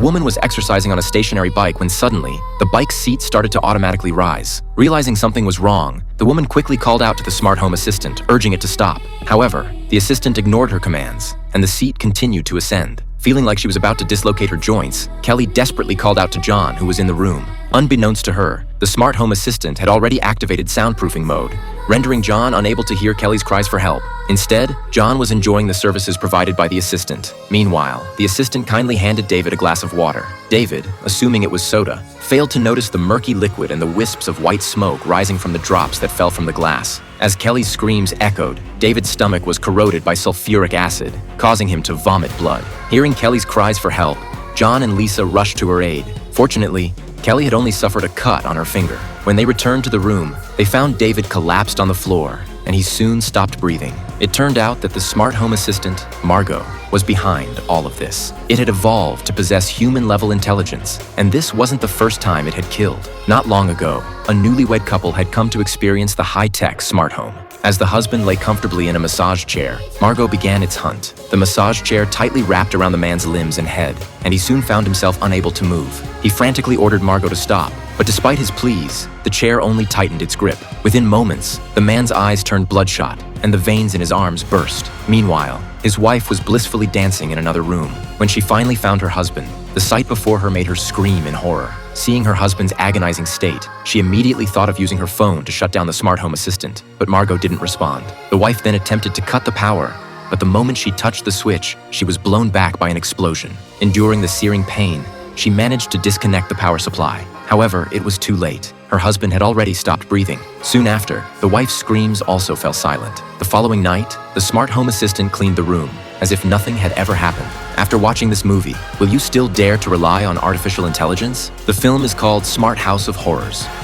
woman was exercising on a stationary bike when suddenly, the bike's seat started to automatically rise. Realizing something was wrong, the woman quickly called out to the smart home assistant, urging it to stop. However, the assistant ignored her commands, and the seat continued to ascend. Feeling like she was about to dislocate her joints, Kelly desperately called out to John, who was in the room. Unbeknownst to her, the smart home assistant had already activated soundproofing mode, rendering John unable to hear Kelly's cries for help. Instead, John was enjoying the services provided by the assistant. Meanwhile, the assistant kindly handed David a glass of water. David, assuming it was soda, failed to notice the murky liquid and the wisps of white smoke rising from the drops that fell from the glass. As Kelly's screams echoed, David's stomach was corroded by sulfuric acid, causing him to vomit blood. Hearing Kelly's cries for help, John and Lisa rushed to her aid. Fortunately, Kelly had only suffered a cut on her finger. When they returned to the room, they found David collapsed on the floor, and he soon stopped breathing. It turned out that the smart home assistant, Margot, was behind all of this. It had evolved to possess human-level intelligence, and this wasn't the first time it had killed. Not long ago, a newlywed couple had come to experience the high-tech smart home. As the husband lay comfortably in a massage chair, Margot began its hunt. The massage chair tightly wrapped around the man's limbs and head, and he soon found himself unable to move. He frantically ordered Margot to stop, but despite his pleas, the chair only tightened its grip. Within moments, the man's eyes turned bloodshot, and the veins in his arms burst. Meanwhile, his wife was blissfully dancing in another room. When she finally found her husband, the sight before her made her scream in horror. Seeing her husband's agonizing state, she immediately thought of using her phone to shut down the smart home assistant, but Margot didn't respond. The wife then attempted to cut the power, but the moment she touched the switch, she was blown back by an explosion. Enduring the searing pain, she managed to disconnect the power supply. However, it was too late. Her husband had already stopped breathing. Soon after, the wife's screams also fell silent. The following night, the smart home assistant cleaned the room, as if nothing had ever happened. After watching this movie, will you still dare to rely on artificial intelligence? The film is called Smart House of Horrors.